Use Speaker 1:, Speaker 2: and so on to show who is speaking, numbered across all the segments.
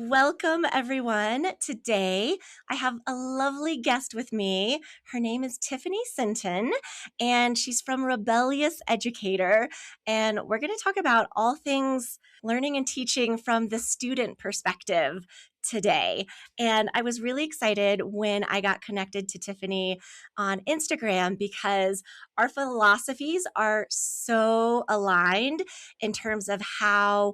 Speaker 1: Welcome, everyone. Today, I have a lovely guest with me. Her name is Tiffany Sinton, and she's from Rebellious Educator. And we're going to talk about all things learning and teaching from the student perspective today. And I was really excited when I got connected to Tiffany on Instagram because our philosophies are so aligned in terms of how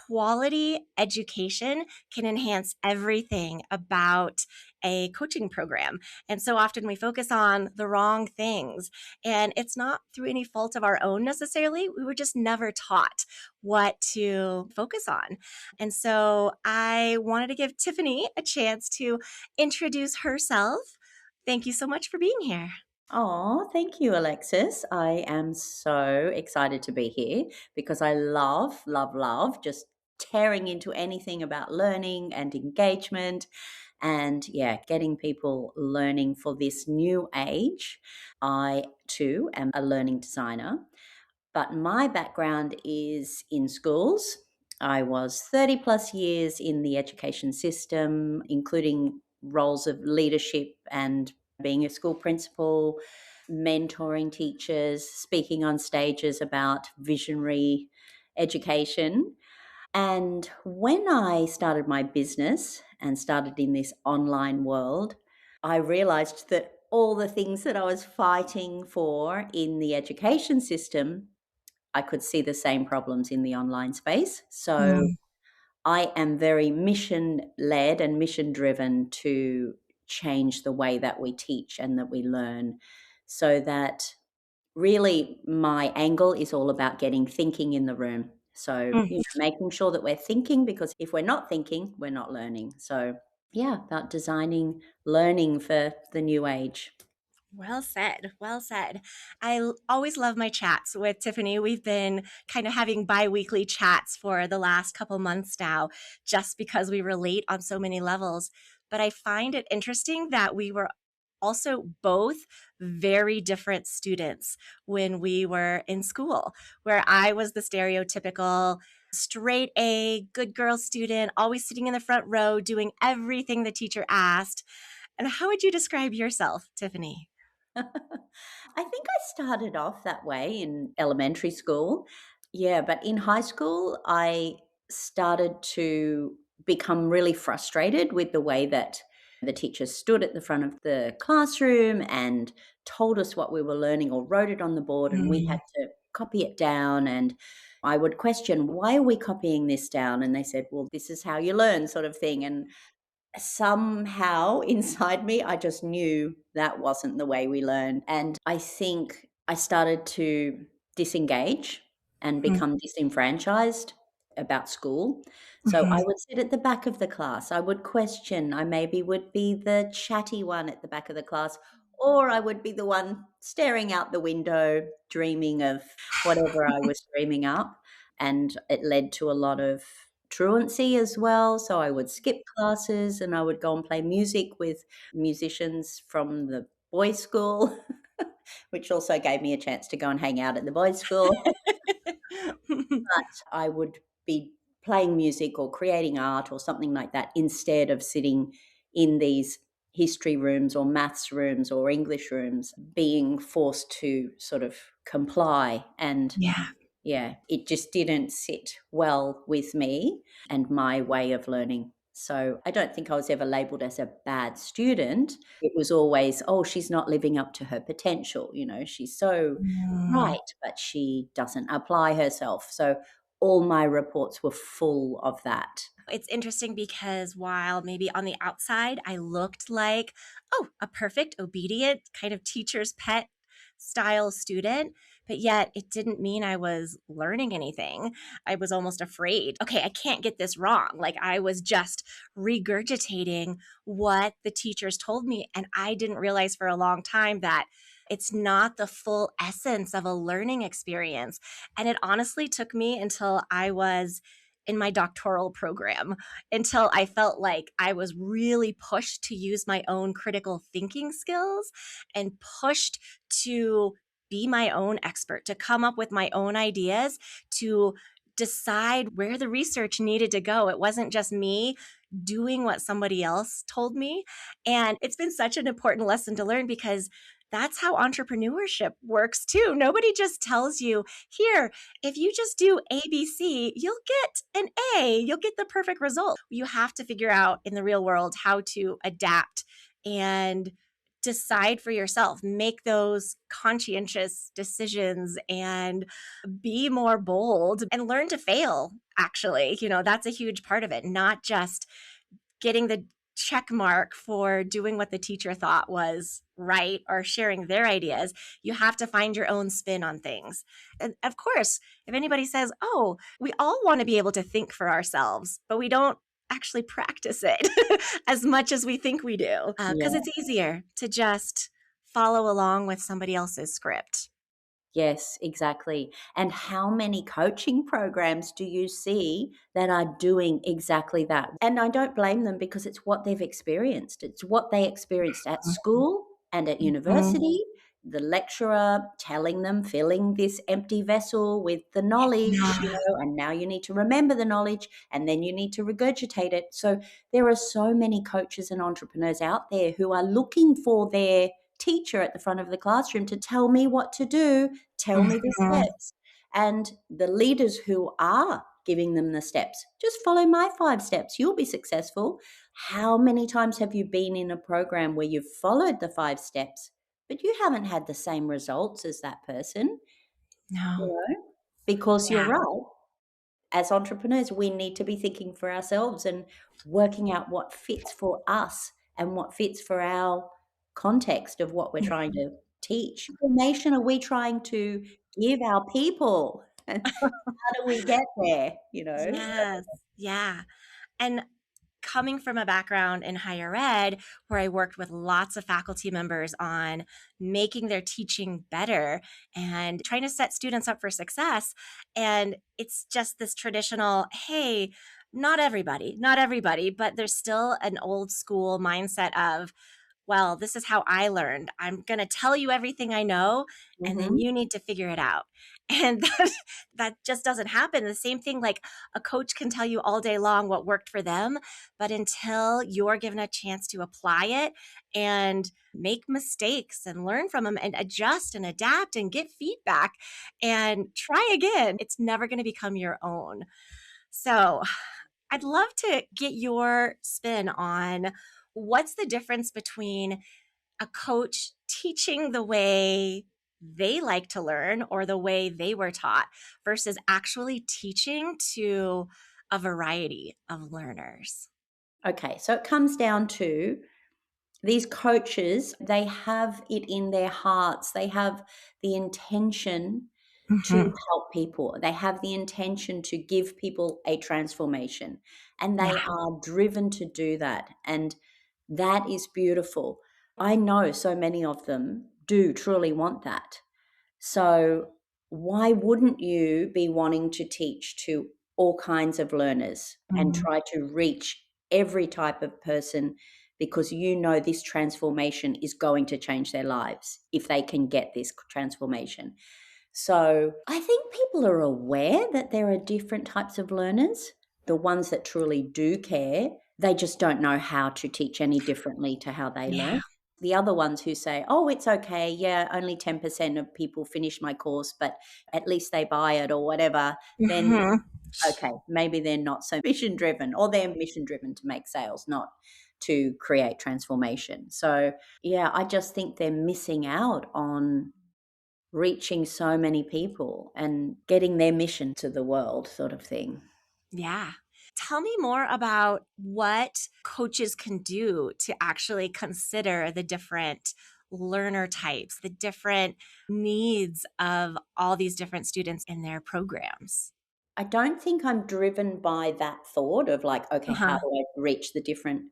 Speaker 1: quality education can enhance everything about a coaching program. And so often we focus on the wrong things. And it's not through any fault of our own necessarily. We were just never taught what to focus on. And so I wanted to give Tiffany a chance to introduce herself. Thank you so much for being here.
Speaker 2: Oh, thank you, Alexis. I am so excited to be here because I love just tearing into anything about learning and engagement and, yeah, getting people learning for this new age. I too am a learning designer, but my background is in schools. I was 30 plus years in the education system, including roles of leadership and being a school principal, mentoring teachers, speaking on stages about visionary education. And when I started my business and started in this online world, I realized that all the things that I was fighting for in the education system, I could see the same problems in the online space. So
Speaker 1: Mm,
Speaker 2: I am very mission led and mission driven to change the way that we teach and that we learn so that really my angle is all about getting thinking in the room. So,
Speaker 1: mm.
Speaker 2: making sure that we're thinking because if we're not thinking, we're not learning. So, yeah, about designing learning for the new age.
Speaker 1: Well said. Well said. Always love my chats with Tiffany. We've been kind of having bi-weekly chats for the last couple months now, just because we relate on so many levels. But I find it interesting that we were also both very different students when we were in school, where I was the stereotypical straight A, good girl student, always sitting in the front row, doing everything the teacher asked. And how would you describe yourself, Tiffany?
Speaker 2: I think I started off that way in elementary school. Yeah, but in high school, I started to become really frustrated with the way that the teachers stood at the front of the classroom and told us what we were learning or wrote it on the board, and we
Speaker 1: Mm.
Speaker 2: had to copy it down. And I would question, why are we copying this down? And they said, well, this is how you learn, sort of thing. And somehow inside me, I just knew that wasn't the way we learn. And I think I started to disengage and
Speaker 1: Mm,
Speaker 2: become disenfranchised about school. So I
Speaker 1: mhm.
Speaker 2: would sit at the back of the class. I would question. I maybe would be the chatty one at the back of the class, or I would be the one staring out the window, dreaming of whatever I was dreaming up. And it led to a lot of truancy as well. So I would skip classes and I would go and play music with musicians from the boys' school, which also gave me a chance to go and hang out at the boys' school. But I would be playing music or creating art or something like that instead of sitting in these history rooms or maths rooms or English rooms, being forced to sort of comply. And
Speaker 1: Yeah.
Speaker 2: yeah, it just didn't sit well with me and my way of learning. So I don't think I was ever labeled as a bad student. It was always, oh, she's not living up to her potential. She's so
Speaker 1: Mm.
Speaker 2: bright, but she doesn't apply herself. So all my reports were full of that.
Speaker 1: It's interesting because while maybe on the outside I looked like, oh, a perfect, obedient kind of teacher's pet style student, but yet it didn't mean I was learning anything. I was almost afraid. Okay, I can't get this wrong. Like I was just regurgitating what the teachers told me. And I didn't realize for a long time that it's not the full essence of a learning experience. And it honestly took me until I was in my doctoral program until I felt like I was really pushed to use my own critical thinking skills and pushed to be my own expert, to come up with my own ideas, to decide where the research needed to go. It wasn't just me doing what somebody else told me. And it's been such an important lesson to learn because that's how entrepreneurship works too. Nobody just tells you, here, if you just do ABC, you'll get an A, you'll get the perfect result. You have to figure out in the real world how to adapt and decide for yourself, make those conscientious decisions and be more bold and learn to fail. Actually, that's a huge part of it, not just getting the check mark for doing what the teacher thought was right or sharing their ideas. You have to find your own spin on things. And of course, if anybody says, oh, we all want to be able to think for ourselves, but we don't actually practice it as much as we think we do, because
Speaker 2: Yeah.
Speaker 1: it's easier to just follow along with somebody else's script.
Speaker 2: Yes, exactly. And how many coaching programs do you see that are doing exactly that? And I don't blame them because it's what they've experienced. It's what they experienced at school and at
Speaker 1: Mhm.
Speaker 2: university. The lecturer telling them, filling this empty vessel with the knowledge,
Speaker 1: Yeah.
Speaker 2: and now you need to remember the knowledge and then you need to regurgitate it. So there are so many coaches and entrepreneurs out there who are looking for their teacher at the front of the classroom to tell me what to do, tell me the
Speaker 1: Mhm.
Speaker 2: steps. And the leaders who are giving them the steps, just follow my 5 steps, you'll be successful. How many times have you been in a program where you've followed the 5 steps, but you haven't had the same results as that person? You
Speaker 1: No.
Speaker 2: know, because you're
Speaker 1: Yeah.
Speaker 2: right. As entrepreneurs, we need to be thinking for ourselves and working out what fits for us and what fits for our context of what we're trying to teach. What information are we trying to give our people? And how do we get there, you know?
Speaker 1: Yes. Yeah. And coming from a background in higher ed where I worked with lots of faculty members on making their teaching better and trying to set students up for success. And it's just this traditional, hey, not everybody, but there's still an old school mindset of, well, this is how I learned. I'm going to tell you everything I know, and then
Speaker 2: Mhm.
Speaker 1: you need to figure it out. And that just doesn't happen. The same thing, like a coach can tell you all day long what worked for them, but until you're given a chance to apply it and make mistakes and learn from them and adjust and adapt and get feedback and try again, it's never going to become your own. So, I'd love to get your spin on what's the difference between a coach teaching the way they like to learn or the way they were taught versus actually teaching to a variety of learners.
Speaker 2: Okay, so it comes down to these coaches, they have it in their hearts, they have the intention to
Speaker 1: Mhm.
Speaker 2: help people. They have the intention to give people a transformation, and
Speaker 1: Yeah.
Speaker 2: they are driven to do that. And that is beautiful. I know so many of them do truly want that. So, why wouldn't you be wanting to teach to all kinds of learners and
Speaker 1: Mhm.
Speaker 2: try to reach every type of person because you know this transformation is going to change their lives if they can get this transformation? So I think people are aware that there are different types of learners. The ones that truly do care, they just don't know how to teach any differently to how they
Speaker 1: Yeah.
Speaker 2: learn. The other ones who say, oh, it's okay. Yeah, only 10% of people finish my course, but at least they buy it or whatever. Then,
Speaker 1: Mhm.
Speaker 2: okay, maybe they're not so mission driven or they're mission driven to make sales, not to create transformation. So, yeah, I just think they're missing out on reaching so many people and getting their mission to the world sort of thing.
Speaker 1: Yeah. Tell me more about what coaches can do to actually consider the different learner types, the different needs of all these different students in their programs.
Speaker 2: I don't think I'm driven by that thought of like, okay, how
Speaker 1: Uh-huh.
Speaker 2: do I reach the different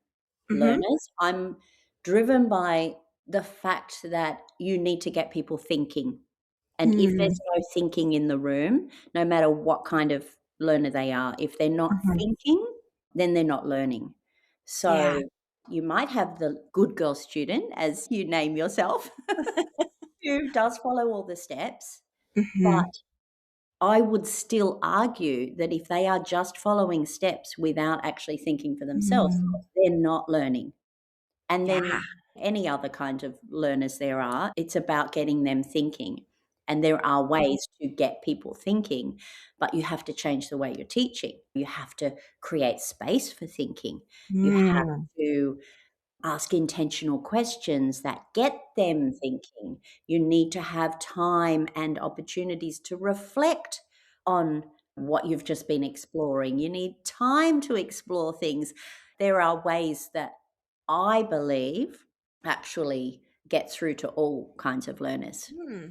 Speaker 1: Mhm.
Speaker 2: learners? I'm driven by the fact that you need to get people thinking. And if
Speaker 1: Mm.
Speaker 2: there's no thinking in the room, no matter what kind of learner they are, if they're not
Speaker 1: Mhm.
Speaker 2: thinking, then they're not learning.
Speaker 1: Yeah.
Speaker 2: So you might have the good girl student, as you name yourself, who does follow all the steps, but
Speaker 1: Mhm.
Speaker 2: I would still argue that if they are just following steps without actually thinking for themselves,
Speaker 1: Mm,
Speaker 2: they're not learning. And
Speaker 1: yeah.
Speaker 2: then any other kind of learners there are, it's about getting them thinking. And there are ways to get people thinking, but you have to change the way you're teaching. You have to create space for thinking. You have
Speaker 1: Mm,
Speaker 2: to ask intentional questions that get them thinking. You need to have time and opportunities to reflect on what you've just been exploring. You need time to explore things. There are ways that I believe actually get through to all kinds of learners.
Speaker 1: hmm.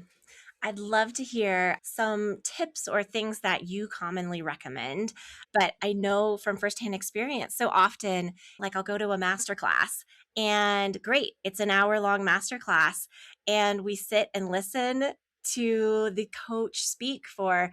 Speaker 1: I'd love to hear some tips or things that you commonly recommend. But I know from firsthand experience, so often, like I'll go to a master class and great, it's an hour long master class. And we sit and listen to the coach speak for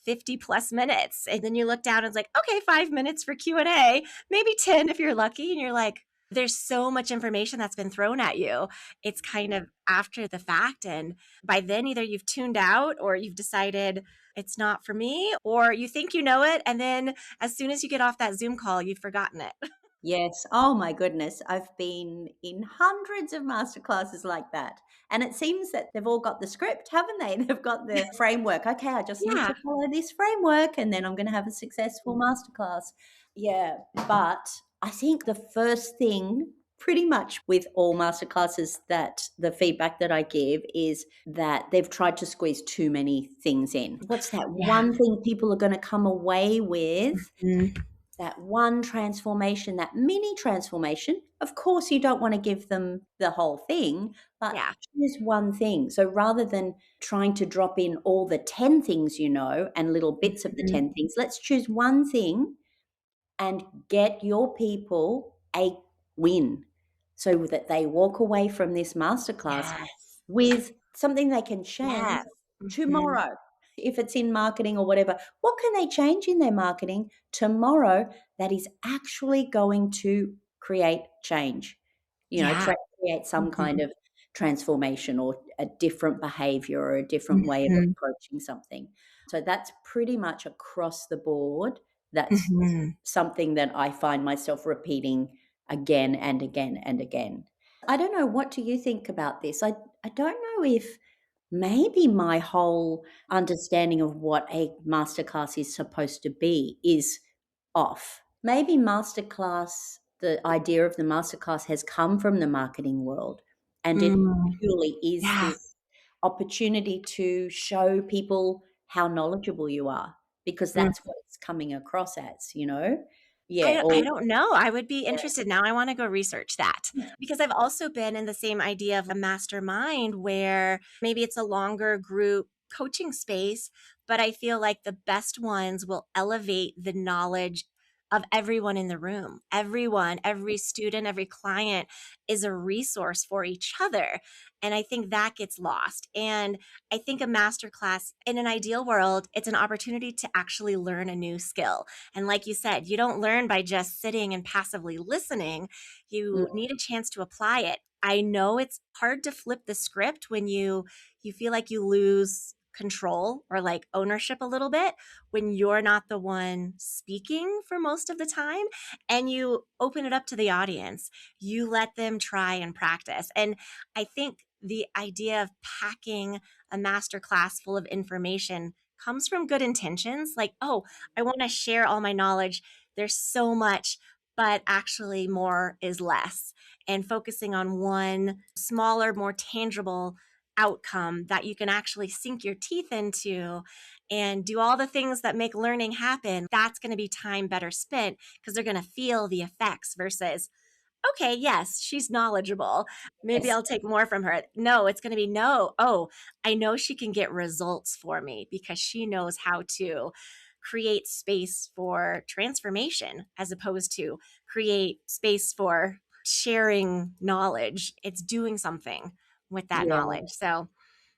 Speaker 1: 50 plus minutes. And then you look down and it's like, okay, 5 minutes for Q&A, maybe 10 if you're lucky. And you're like, there's so much information that's been thrown at you. It's kind of after the fact. And by then, either you've tuned out or you've decided it's not for me, or you think you know it. And then as soon as you get off that Zoom call, you've forgotten it.
Speaker 2: Yes. Oh my goodness. I've been in hundreds of masterclasses like that. And it seems that they've all got the script, haven't they? They've got the framework. Okay, I just need
Speaker 1: Yeah.
Speaker 2: to follow this framework and then I'm going to have a successful masterclass. Yeah. But I think the first thing, pretty much with all masterclasses, that the feedback that I give is that they've tried to squeeze too many things in. What's that
Speaker 1: Yeah.
Speaker 2: one thing people are going to come away with?
Speaker 1: Mm,
Speaker 2: That one transformation, that mini transformation. Of course, you don't want to give them the whole thing, but
Speaker 1: yeah.
Speaker 2: choose one thing. So rather than trying to drop in all the 10 things you know and little bits of the
Speaker 1: Mm,
Speaker 2: 10 things, let's choose one thing and get your people a win so that they walk away from this masterclass
Speaker 1: yes.
Speaker 2: with something they can change
Speaker 1: Yes. Hmm.
Speaker 2: tomorrow. If it's in marketing or whatever, what can they change in their marketing tomorrow that is actually going to create change?
Speaker 1: Yeah.
Speaker 2: Create some kind
Speaker 1: Hmm.
Speaker 2: of transformation or a different behavior or a different way of
Speaker 1: Hmm.
Speaker 2: approaching something. So that's pretty much across the board. That's
Speaker 1: Hmm.
Speaker 2: something that I find myself repeating again and again and again. I don't know, what do you think about this? I don't know if maybe my whole understanding of what a masterclass is supposed to be is off. Maybe the idea of the masterclass has come from the marketing world and it
Speaker 1: Mm,
Speaker 2: purely is
Speaker 1: yeah.
Speaker 2: this opportunity to show people how knowledgeable you are because
Speaker 1: Mm.
Speaker 2: that's what it's coming across as, you know?
Speaker 1: I
Speaker 2: Yeah,
Speaker 1: don't I
Speaker 2: or
Speaker 1: don't know. I would be
Speaker 2: yeah.
Speaker 1: interested now. I wanna go research that because I've also been in the same idea of a mastermind where maybe it's a longer group coaching space, but I feel like the best ones will elevate the knowledge of everyone in the room. Everyone, every student, every client is a resource for each other, and I think that gets lost, and I think a masterclass in an ideal world, it's an opportunity to actually learn a new skill. And like you said, you don't learn by just sitting and passively listening.
Speaker 2: Mm,
Speaker 1: You need a chance to apply it. I know it's hard to flip the script when you feel like you lose control or like ownership a little bit when you're not the one speaking for most of the time and you open it up to the audience. You let them try and practice. And I think the idea of packing a master class full of information comes from good intentions like, oh, I want to share all my knowledge. There's so much, but actually, more is less. And focusing on one smaller, more tangible outcome that you can actually sink your teeth into and do all the things that make learning happen, that's going to be time better spent because they're going to feel the effects versus okay, yes, she's knowledgeable. Maybe
Speaker 2: yes,
Speaker 1: I'll take more from her. No, it's going to be no. Oh, I know she can get results for me because she knows how to create space for transformation as opposed to create space for sharing knowledge. It's doing something with that
Speaker 2: yeah.
Speaker 1: knowledge. So,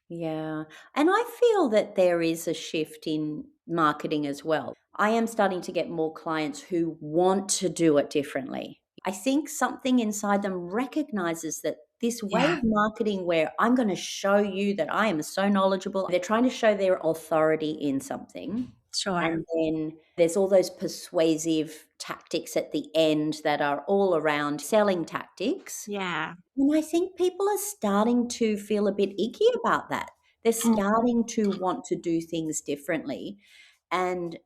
Speaker 2: Yeah. And I feel that there is a shift in marketing as well. I am starting to get more clients who want to do it differently. I think something inside them recognizes that this way
Speaker 1: Yeah.
Speaker 2: of marketing where I'm going to show you that I am so knowledgeable. They're trying to show their authority in something.
Speaker 1: Sure.
Speaker 2: And then there's all those persuasive tactics at the end that are all around selling tactics.
Speaker 1: Yeah.
Speaker 2: And I think people are starting to feel a bit icky about that. They're starting to want to do things differently. And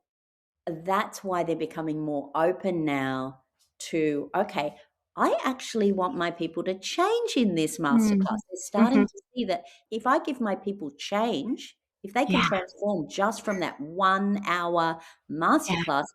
Speaker 2: that's why they're becoming more open now to, okay, I actually want my people to change in this masterclass.
Speaker 1: Mm-hmm.
Speaker 2: They're starting to see that if I give my people change, if they can
Speaker 1: Yeah.
Speaker 2: transform just from that 1 hour
Speaker 1: Yeah.
Speaker 2: masterclass,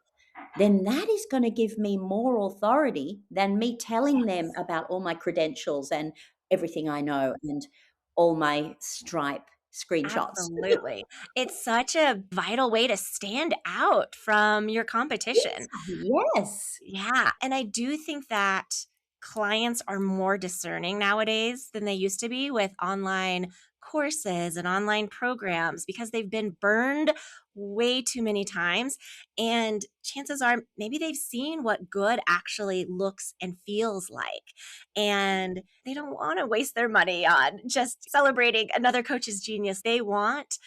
Speaker 2: then that is going to give me more authority than me telling them about all my credentials and everything I know and all my Stripe screenshots.
Speaker 1: Absolutely. It's such a vital way to stand out from your competition.
Speaker 2: Yes.
Speaker 1: Yeah, and I do think that clients are more discerning nowadays than they used to be with online courses and online programs because they've been burned way too many times. And chances are maybe they've seen what good actually looks and feels like. And they don't want to waste their money on just celebrating another coach's genius. They want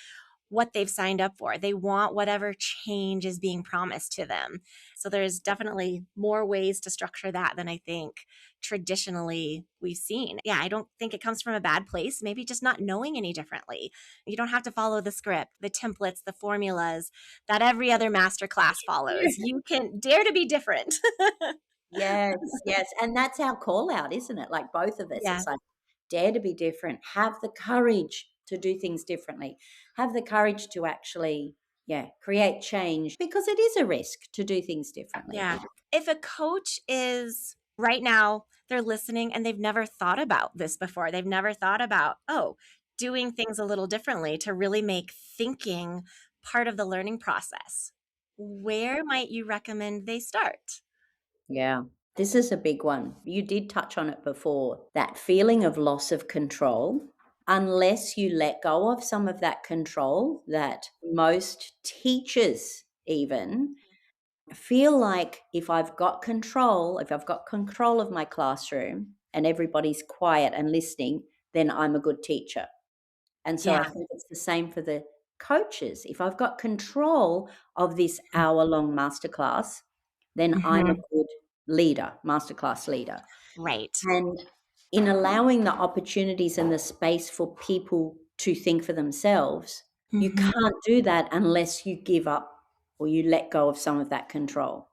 Speaker 1: what they've signed up for. They want whatever change is being promised to them. So there's definitely more ways to structure that than I think traditionally we've seen. Yeah, I don't think it comes from a bad place, maybe just not knowing any differently. You don't have to follow the script, the templates, the formulas that every other masterclass follows. You can dare to be different.
Speaker 2: Yes, yes, and that's our call out, isn't it? Like both of us,
Speaker 1: Yeah.
Speaker 2: it's like, dare to be different, have the courage to do things differently, have the courage to actually, yeah, create change because it is a risk to do things differently.
Speaker 1: Yeah. If a coach is right now, they're listening and they've never thought about this before. They've never thought about, oh, doing things a little differently to really make thinking part of the learning process. Where might you recommend they start?
Speaker 2: Yeah, this is a big one. You did touch on it before, that feeling of loss of control. Unless you let go of some of that control that most teachers even feel like if I've got control of my classroom and everybody's quiet and listening, then I'm a good teacher. And so I
Speaker 1: Yeah.
Speaker 2: think it's the same for the coaches. If I've got control of this hour-long masterclass, then I'm a
Speaker 1: Mhm.
Speaker 2: good leader, masterclass leader.
Speaker 1: Right.
Speaker 2: And in allowing the opportunities and the space for people to think for themselves, you
Speaker 1: Mhm.
Speaker 2: can't do that unless you give up or you let go of some of that control.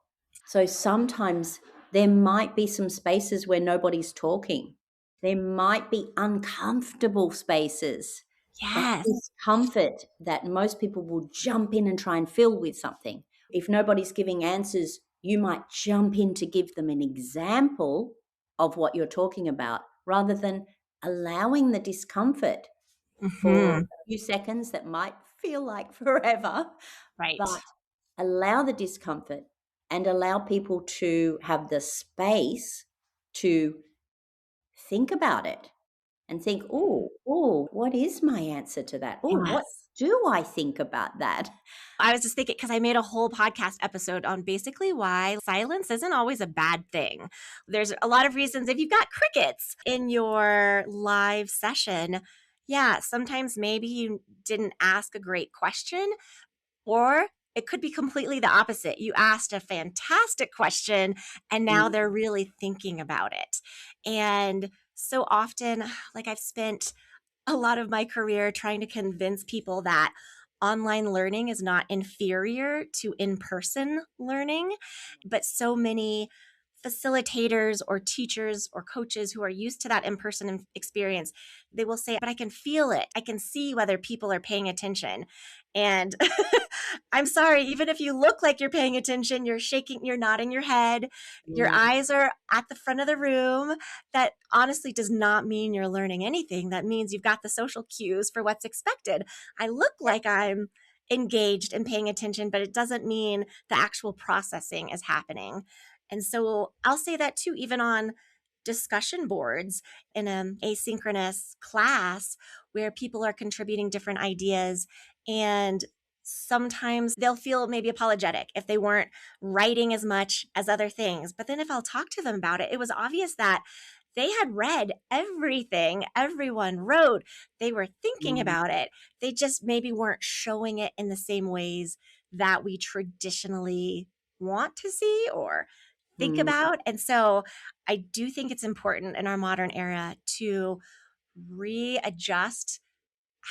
Speaker 2: So sometimes there might be some spaces where nobody's talking. There might be uncomfortable spaces, that
Speaker 1: Yes.
Speaker 2: discomfort that most people will jump in and try and fill with something. If nobody's giving answers, you might jump in to give them an example of what you're talking about rather than allowing the discomfort for
Speaker 1: Mhm.
Speaker 2: a few seconds that might feel like forever,
Speaker 1: Right.
Speaker 2: but allow the discomfort and allow people to have the space to think about it and think, oh, what is my answer to that? Oh, what
Speaker 1: Yes.
Speaker 2: do I think about that?
Speaker 1: I was just thinking because I made a whole podcast episode on basically why silence isn't always a bad thing. There's a lot of reasons. If you've got crickets in your live session, yeah, sometimes maybe you didn't ask a great question, or it could be completely the opposite. You asked a fantastic question and now
Speaker 2: Mm,
Speaker 1: they're really thinking about it. And so often, like I've spent a lot of my career trying to convince people that online learning is not inferior to in person learning. But so many facilitators or teachers or coaches who are used to that in person experience, they will say, but I can feel it. I can see whether people are paying attention. And I'm sorry, even if you look like you're paying attention, you're shaking, you're nodding your head, your
Speaker 2: mm,
Speaker 1: eyes are at the front of the room. That honestly does not mean you're learning anything. That means you've got the social cues for what's expected. I look like I'm engaged and paying attention, but it doesn't mean the actual processing is happening. And so I'll say that too, even on discussion boards in an asynchronous class where people are contributing different ideas, and sometimes they'll feel maybe apologetic if they weren't writing as much as other things. But then if I'll talk to them about it, it was obvious that they had read everything everyone wrote. They were thinking
Speaker 2: Mm,
Speaker 1: about it. They just maybe weren't showing it in the same ways that we traditionally want to see or think
Speaker 2: mm,
Speaker 1: about. And so I do think it's important in our modern era to readjust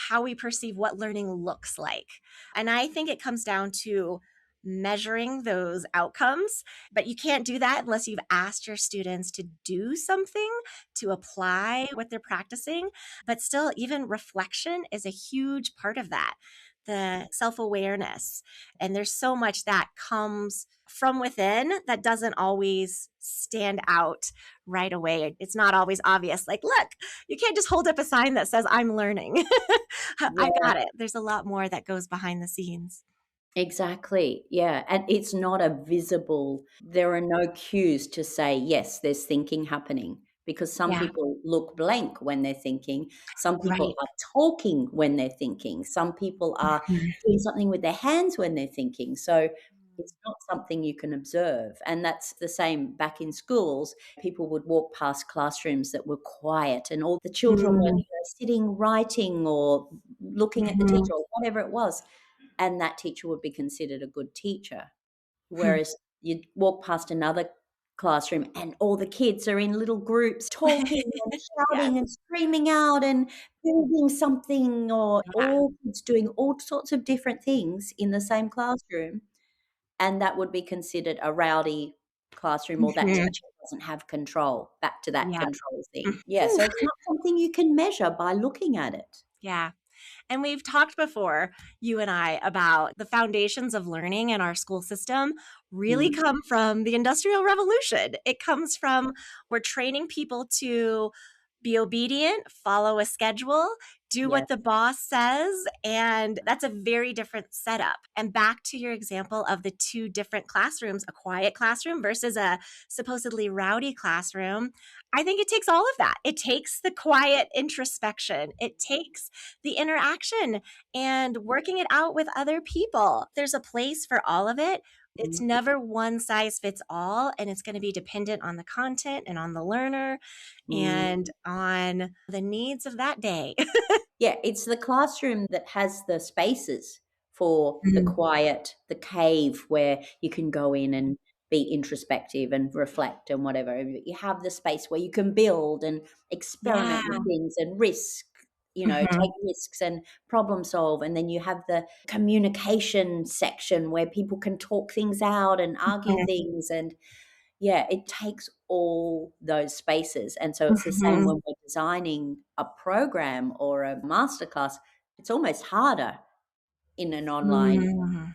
Speaker 1: how we perceive what learning looks like. And I think it comes down to measuring those outcomes, but you can't do that unless you've asked your students to do something to apply what they're practicing. But still, even reflection is a huge part of that. The self awareness. And there's so much that comes from within that doesn't always stand out right away. It's not always obvious. Like, look, you can't just hold up a sign that says, I'm learning. I've
Speaker 2: yeah.
Speaker 1: got it. There's a lot more that goes behind the scenes.
Speaker 2: Exactly. Yeah. And it's not a visible, there are no cues to say, yes, there's thinking happening because some
Speaker 1: Yeah,
Speaker 2: people look blank when they're thinking. Some people
Speaker 1: right.
Speaker 2: are talking when they're thinking. Some people are
Speaker 1: Mhm.
Speaker 2: doing something with their hands when they're thinking. So it's not something you can observe. And that's the same back in schools. People would walk past classrooms that were quiet and all the children were
Speaker 1: Mm,
Speaker 2: sitting, writing, or looking at the
Speaker 1: mhm.
Speaker 2: teacher or whatever it was, and that teacher would be considered a good teacher.
Speaker 1: Hmm.
Speaker 2: Whereas you'd walk past another classroom and all the kids are in little groups talking and
Speaker 1: Yes.
Speaker 2: shouting and screaming out and building something, or
Speaker 1: Yeah.
Speaker 2: all kids doing all sorts of different things in the same classroom, and that would be considered a rowdy classroom, or that
Speaker 1: Mhm.
Speaker 2: teacher doesn't have control, back to that
Speaker 1: Yeah.
Speaker 2: control thing. Yeah,
Speaker 1: Mhm.
Speaker 2: so it's not something you can measure by looking at it.
Speaker 1: Yeah. And we've talked before, you and I, about the foundations of learning in our school system really
Speaker 2: Mm,
Speaker 1: come from the Industrial Revolution. It comes from we're training people to be obedient, follow a schedule, do
Speaker 2: yeah.
Speaker 1: what the boss says. And that's a very different setup. And back to your example of the two different classrooms, a quiet classroom versus a supposedly rowdy classroom. I think it takes all of that. It takes the quiet introspection. It takes the interaction and working it out with other people. There's a place for all of it. It's
Speaker 2: Mm,
Speaker 1: never one size fits all, and it's going to be dependent on the content and on the learner
Speaker 2: mm.
Speaker 1: and on the needs of that day.
Speaker 2: Yeah, it's the classroom that has the spaces for the
Speaker 1: Mm.
Speaker 2: quiet, the cave where you can go in and be introspective and reflect and whatever. You have the space where you can build and
Speaker 1: Yeah.
Speaker 2: experiment with things and risk, take
Speaker 1: Mhm.
Speaker 2: risks and problem solve. And then you have the communication section where people can talk things out and argue
Speaker 1: Mhm.
Speaker 2: things. And yeah, it takes all those spaces, and so it's the same
Speaker 1: Mhm.
Speaker 2: when we're designing a program or a masterclass. It's almost harder in an online
Speaker 1: Mhm.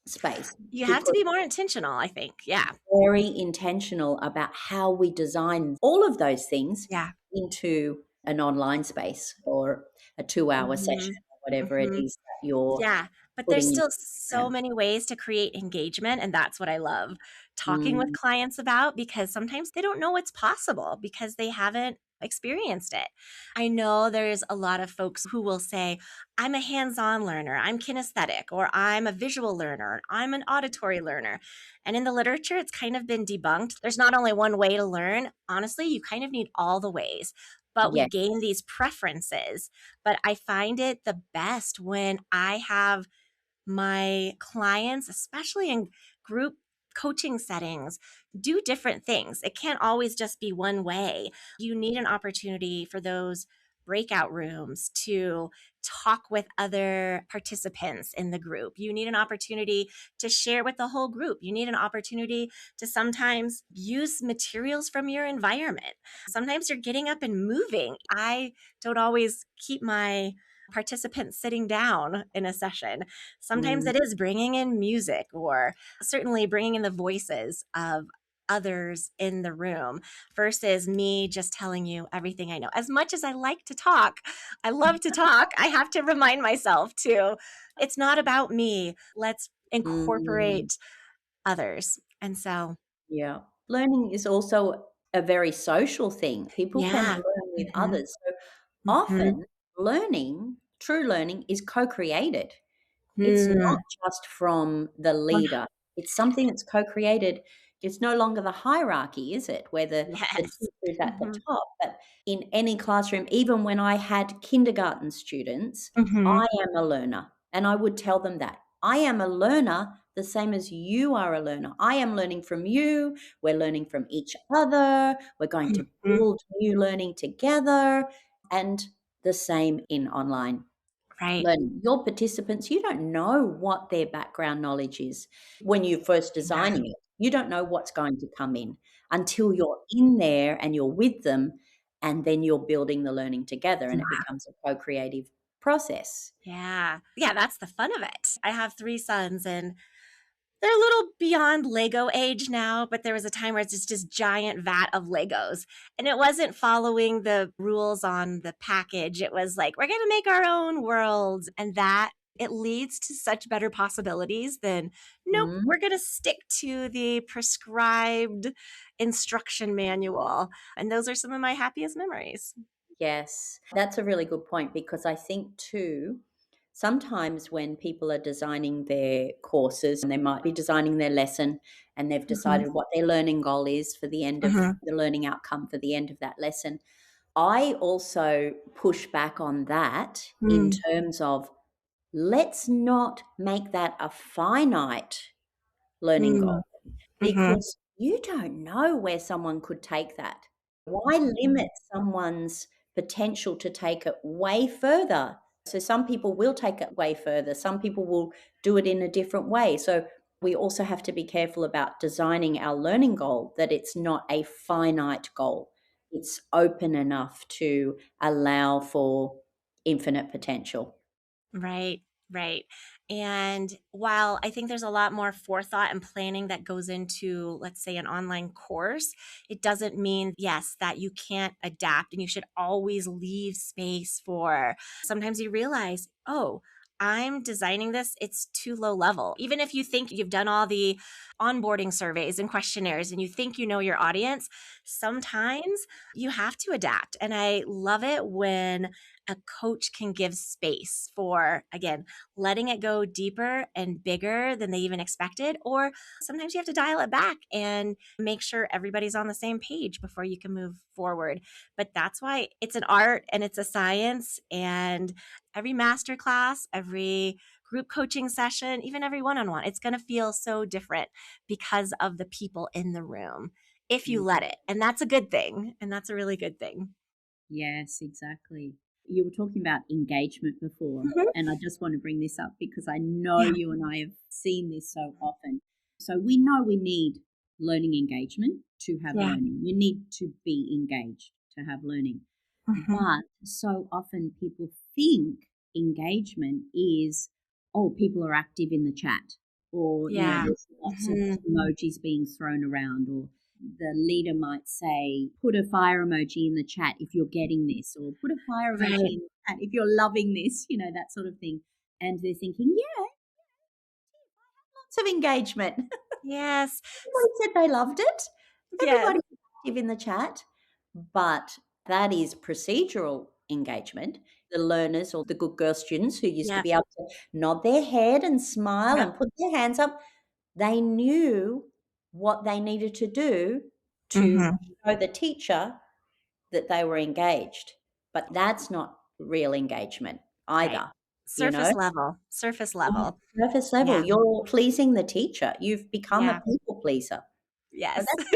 Speaker 2: space
Speaker 1: You have to
Speaker 2: because
Speaker 1: be more intentional, I think. Yeah.
Speaker 2: we're very intentional about how we design all of those things
Speaker 1: Yeah.
Speaker 2: into an online space or a 2-hour session
Speaker 1: Mhm.
Speaker 2: or whatever it
Speaker 1: Mhm.
Speaker 2: is that you're
Speaker 1: Yeah, but there's
Speaker 2: putting into
Speaker 1: still
Speaker 2: the
Speaker 1: so
Speaker 2: program.
Speaker 1: many ways to create engagement, and that's what I love talking with
Speaker 2: Mm,
Speaker 1: clients about because sometimes they don't know what's possible because they haven't experienced it. I know there's a lot of folks who will say, I'm a hands on learner, I'm kinesthetic, or I'm a visual learner, I'm an auditory learner. And in the literature, it's kind of been debunked. There's not only one way to learn. Honestly, you kind of need all the ways. But we
Speaker 2: yeah.
Speaker 1: gain these preferences. But I find it the best when I have my clients, especially in group coaching settings, do different things. It can't always just be one way. You need an opportunity for those breakout rooms to talk with other participants in the group. You need an opportunity to share with the whole group. You need an opportunity to sometimes use materials from your environment. Sometimes you're getting up and moving. I don't always keep my participants sitting down in a session. Sometimes
Speaker 2: Mm,
Speaker 1: it is bringing in music or certainly bringing in the voices of others in the room versus me just telling you everything I know. As much as I like to talk, I love to talk, I have to remind myself to, it's not about me. Let's
Speaker 2: mm.
Speaker 1: incorporate others. And so,
Speaker 2: Yeah. Learning is also a very social thing. People can
Speaker 1: yeah.
Speaker 2: learn with
Speaker 1: Mhm.
Speaker 2: others. So
Speaker 1: Mhm.
Speaker 2: often learning, true learning is co-created. It's not
Speaker 1: Mm.
Speaker 2: just from the
Speaker 1: One
Speaker 2: leader. It's something that's co-created. It's no longer the hierarchy, is it? Where the
Speaker 1: Yes.
Speaker 2: teacher is at the
Speaker 1: Mhm.
Speaker 2: top. But in any classroom, even when I had kindergarten students, I
Speaker 1: Mhm.
Speaker 2: am a learner. And I would tell them that. I am a learner the same as you are a learner. I am learning from you. We're learning from each other. We're going to
Speaker 1: Mhm.
Speaker 2: build new learning together. And the same in online
Speaker 1: Right.
Speaker 2: learning. Your participants, you don't know what their background knowledge is when you're first
Speaker 1: Yeah.
Speaker 2: designing it. You don't know what's going to come in until you're in there and you're with them, and then you're building the learning together, and it becomes a co-creative process.
Speaker 1: Yeah. Yeah, that's the fun of it. I have 3 sons, and they're a little beyond Lego age now, but there was a time where it's just this giant vat of Legos, and it wasn't following the rules on the package. It was like, "We're gonna make our own world," and that it leads to such better possibilities than, "Nope,
Speaker 2: Mhm.
Speaker 1: we're gonna stick to the prescribed instruction manual," and those are some of my happiest memories.
Speaker 2: Yes, that's a really good point because I think too, sometimes when people are designing their courses and they might be designing their lesson and they've
Speaker 1: Mhm.
Speaker 2: decided what their learning goal is for the end of
Speaker 1: Mhm.
Speaker 2: the learning outcome for the end of that lesson, I also push back on that in
Speaker 1: Mm.
Speaker 2: terms of let's not make that a finite learning
Speaker 1: Mm.
Speaker 2: goal
Speaker 1: Mhm.
Speaker 2: because you don't know where someone could take that. Why limit someone's potential to take it way further? So some people will take it way further. Some people will do it in a different way. So we also have to be careful about designing our learning goal that it's not a finite goal. It's open enough to allow for infinite potential.
Speaker 1: Right, right. And while I think there's a lot more forethought and planning that goes into, let's say, an online course, it doesn't mean, yes, that you can't adapt and you should always leave space for. Sometimes you realize, oh, I'm designing this, it's too low level. Even if you think you've done all the onboarding surveys and questionnaires and you think you know your audience, sometimes you have to adapt. And I love it when a coach can give space for, again, letting it go deeper and bigger than they even expected. Or sometimes you have to dial it back and make sure everybody's on the same page before you can move forward. But that's why it's an art and it's a science. And every masterclass, every group coaching session, even every one on one, it's going to feel so different because of the people in the room if you
Speaker 2: Mm.
Speaker 1: let it. And that's a good thing. And that's a really good thing.
Speaker 2: Yes, exactly. You were talking about engagement before,
Speaker 1: Mhm.
Speaker 2: and I just want to bring this up because I know
Speaker 1: Yeah.
Speaker 2: you and I have seen this so often. So we know we need learning engagement to have
Speaker 1: Yeah.
Speaker 2: learning. You need to be engaged to have learning.
Speaker 1: Mhm.
Speaker 2: But so often people think engagement is, oh, people are active in the chat, or,
Speaker 1: Yeah.
Speaker 2: there's lots of
Speaker 1: Mhm.
Speaker 2: emojis being thrown around, or the leader might say, put a fire emoji in the chat if you're getting this, or put a fire
Speaker 1: Right.
Speaker 2: emoji in the chat if you're loving this, that sort of thing. And they're thinking, yeah, lots of engagement.
Speaker 1: Yes.
Speaker 2: Everybody said they loved it.
Speaker 1: Yes.
Speaker 2: Everybody was active in the chat. But that is procedural engagement. The learners or the good girl students who used to
Speaker 1: Yep.
Speaker 2: be able to nod their head and smile
Speaker 1: Yep.
Speaker 2: and put their hands up, they knew what they needed to do to
Speaker 1: Mhm.
Speaker 2: show the teacher that they were engaged. But that's not real engagement
Speaker 1: Right.
Speaker 2: either, you know?
Speaker 1: Surface level. Surface
Speaker 2: On
Speaker 1: level.
Speaker 2: a surface
Speaker 1: Yeah.
Speaker 2: level, you're pleasing the teacher. You've become a
Speaker 1: Yeah.
Speaker 2: people pleaser. So
Speaker 1: Yes.
Speaker 2: that's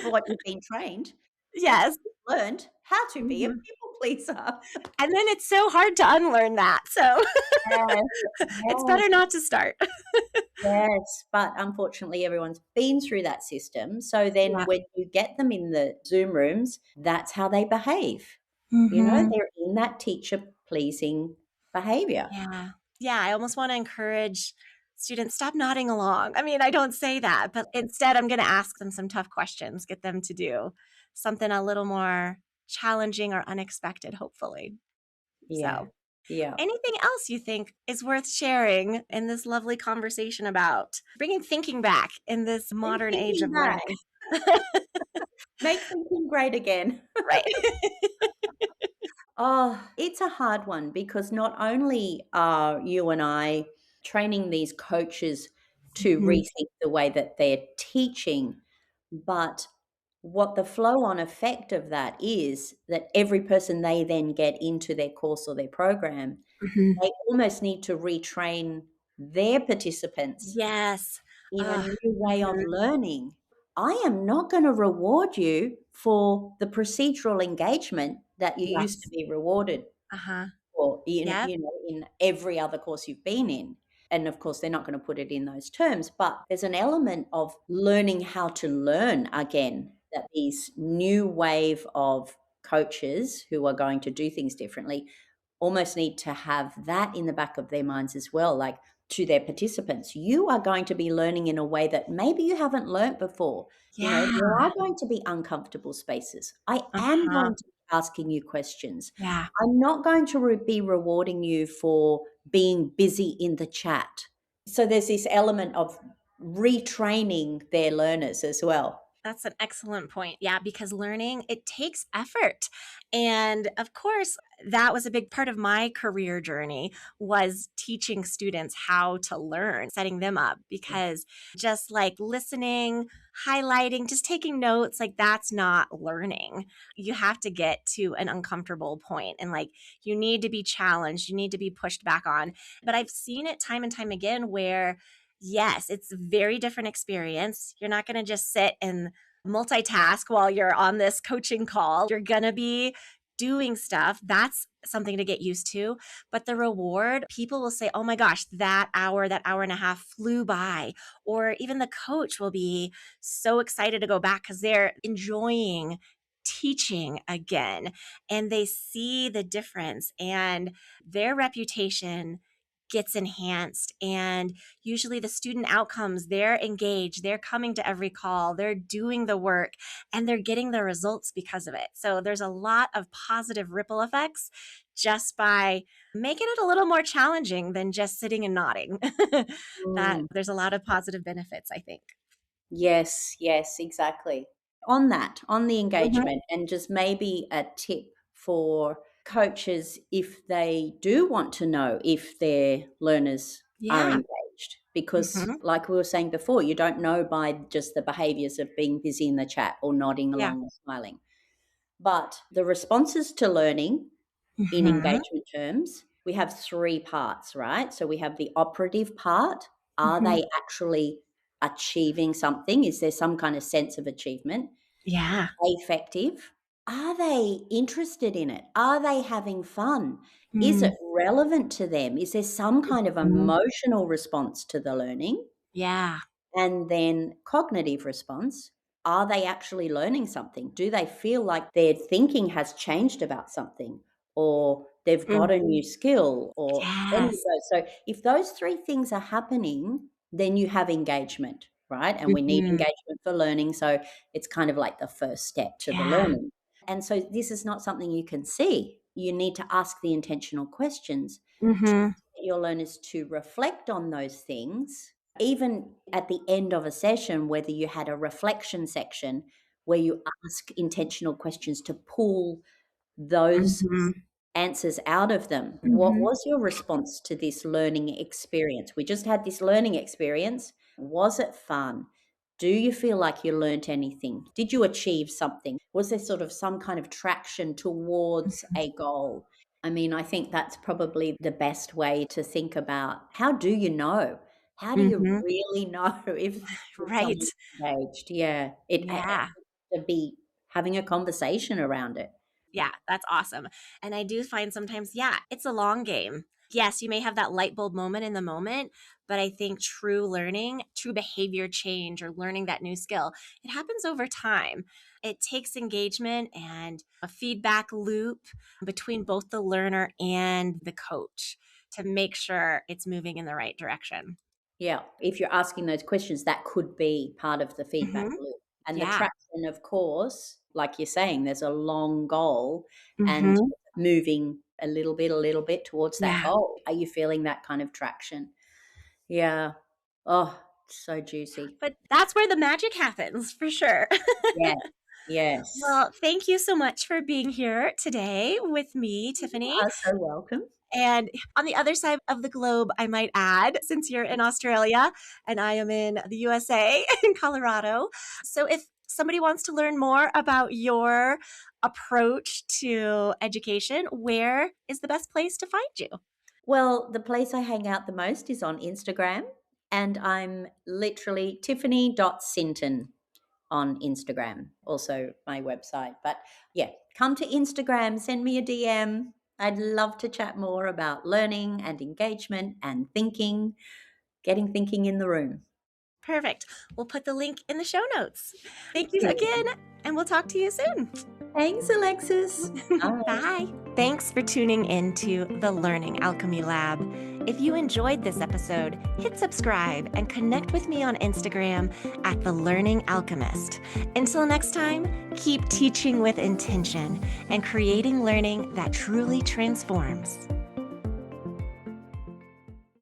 Speaker 2: what you've been trained. That's what
Speaker 1: Yes.
Speaker 2: you've learned, how to be a
Speaker 1: Mhm.
Speaker 2: people pleaser.
Speaker 1: And then it's so hard to unlearn that. So
Speaker 2: Yes,
Speaker 1: it's
Speaker 2: yes,
Speaker 1: better not to start.
Speaker 2: yes, but unfortunately, everyone's been through that system, so then
Speaker 1: Yeah.
Speaker 2: when you get them in the Zoom rooms, that's how they behave.
Speaker 1: Mhm.
Speaker 2: They're in that teacher-pleasing behavior.
Speaker 1: Yeah. Yeah, I almost wanna encourage students, stop nodding along. I mean, I don't say that, but instead, I'm gonna ask them some tough questions, get them to do something a little more challenging or unexpected, hopefully.
Speaker 2: Yeah,
Speaker 1: So,
Speaker 2: yeah.
Speaker 1: anything else you think is worth sharing in this lovely conversation about bringing thinking back in this
Speaker 2: And
Speaker 1: modern age
Speaker 2: thinking
Speaker 1: of
Speaker 2: back,
Speaker 1: learning?
Speaker 2: make thinking great again.
Speaker 1: Right.
Speaker 2: Oh, it's a hard one because not only are you and I training these coaches to
Speaker 1: Mhm.
Speaker 2: rethink the way that they're teaching. But what the flow on effect of that is that every person they then get into their course or their program,
Speaker 1: Mhm.
Speaker 2: they almost need to retrain their participants
Speaker 1: Yes.
Speaker 2: in a
Speaker 1: Ugh.
Speaker 2: new way of
Speaker 1: Mhm.
Speaker 2: learning. I am not going to reward you for the procedural engagement that you used to
Speaker 1: Yes.
Speaker 2: be rewarded
Speaker 1: Uh-huh.
Speaker 2: or
Speaker 1: Yep.
Speaker 2: in every other course you've been in. And of course, they're not going to put it in those terms, but there's an element of learning how to learn again, that these new wave of coaches who are going to do things differently almost need to have that in the back of their minds as well. Like, to their participants, you are going to be learning in a way that maybe you haven't learnt before.
Speaker 1: Yeah.
Speaker 2: There are going to be uncomfortable spaces. I am
Speaker 1: Uh-huh.
Speaker 2: going to be asking you questions.
Speaker 1: Yeah.
Speaker 2: I'm not going to be rewarding you for being busy in the chat. So there's this element of retraining their learners as well.
Speaker 1: That's an excellent point. Yeah, because learning, it takes effort. And of course, that was a big part of my career journey was teaching students how to learn, setting them up because just like listening, highlighting, just taking notes, like that's not learning. You have to get to an uncomfortable point and like you need to be challenged, you need to be pushed back on. But I've seen it time and time again where yes, it's a very different experience. You're not going to just sit and multitask while you're on this coaching call. You're going to be doing stuff. That's something to get used to. But the reward, people will say, oh my gosh, that hour and a half flew by. Or even the coach will be so excited to go back because they're enjoying teaching again and they see the difference and their reputation gets enhanced and usually the student outcomes, they're engaged, they're coming to every call, they're doing the work, and they're getting the results because of it. So there's a lot of positive ripple effects just by making it a little more challenging than just sitting and nodding. That
Speaker 2: Mm.
Speaker 1: there's a lot of positive benefits, I think.
Speaker 2: Yes, yes, exactly. On that, on the
Speaker 1: Mhm.
Speaker 2: engagement, and just maybe a tip for coaches if they do want to know if their learners are
Speaker 1: Yeah.
Speaker 2: engaged. Because,
Speaker 1: Mhm.
Speaker 2: like we were saying before, you don't know by just the behaviors of being busy in the chat or nodding
Speaker 1: Yeah.
Speaker 2: along or smiling. But the responses to learning in
Speaker 1: Mhm.
Speaker 2: engagement terms, we have three parts, right? So we have the operative part. Are
Speaker 1: Mhm.
Speaker 2: they actually achieving something? Is there some kind of sense of achievement?
Speaker 1: Yeah.
Speaker 2: Affective. Are they interested in it? Are they having fun? Is
Speaker 1: Mm.
Speaker 2: it relevant to them? Is there some kind of
Speaker 1: Mhm.
Speaker 2: emotional response to the learning?
Speaker 1: Yeah.
Speaker 2: And then cognitive response. Are they actually learning something? Do they feel like their thinking has changed about something or they've
Speaker 1: Mm.
Speaker 2: got a new skill or any of
Speaker 1: Yes.
Speaker 2: those? So if those three things are happening, then you have engagement, right? And we need
Speaker 1: Mhm.
Speaker 2: engagement for learning. So it's kind of like the first step to the
Speaker 1: Yeah.
Speaker 2: learning. And so this is not something you can see. You need to ask the intentional questions to
Speaker 1: Mhm.
Speaker 2: get your learners to reflect on those things, even at the end of a session, whether you had a reflection section where you ask intentional questions to pull those
Speaker 1: Mhm.
Speaker 2: answers out of them. What
Speaker 1: Mhm.
Speaker 2: was your response to this learning experience? We just had this learning experience. Was it fun? Do you feel like you learnt anything? Did you achieve something? Was there sort of some kind of traction towards a goal? I mean, I think that's probably the best way to think about how do you know? How do you
Speaker 1: Mhm.
Speaker 2: really know if
Speaker 1: Right.
Speaker 2: someone's engaged? Yeah, it
Speaker 1: Yeah.
Speaker 2: to be having a conversation around it.
Speaker 1: Yeah, that's awesome. And I do find sometimes, yeah, it's a long game. Yes, you may have that light bulb moment in the moment, but I think true learning, true behavior change, or learning that new skill, it happens over time. It takes engagement and a feedback loop between both the learner and the coach to make sure it's moving in the right direction.
Speaker 2: Yeah, if you're asking those questions, that could be part of the feedback
Speaker 1: Hmm.
Speaker 2: loop. And the
Speaker 1: Yeah.
Speaker 2: traction, of course, like you're saying, there's a long goal and
Speaker 1: Hmm.
Speaker 2: moving a little bit towards that
Speaker 1: Yeah.
Speaker 2: goal. Are you feeling that kind of traction? Yeah. Oh, so juicy.
Speaker 1: But that's where the magic happens for sure.
Speaker 2: Yes. Yes.
Speaker 1: Well, thank you so much for being here today with me,
Speaker 2: You
Speaker 1: Tiffany.
Speaker 2: are so welcome.
Speaker 1: And on the other side of the globe, I might add, since you're in Australia and I am in the USA, in Colorado. So if somebody wants to learn more about your approach to education, where is the best place to find you?
Speaker 2: Well, the place I hang out the most is on Instagram, and I'm literally Tiffany.Sinton on Instagram, also my website. But yeah, come to Instagram, send me a DM. I'd love to chat more about learning and engagement and thinking, getting thinking in the room.
Speaker 1: Perfect. We'll put the link in the show notes. Thank you again,
Speaker 2: Brilliant.
Speaker 1: and we'll talk to you soon.
Speaker 2: Thanks, Alexis. Bye.
Speaker 1: Bye. Thanks for tuning in to the Learning Alchemy Lab. If you enjoyed this episode, hit subscribe and connect with me on Instagram at The Learning Alchemist. Until next time, keep teaching with intention and creating learning that truly transforms.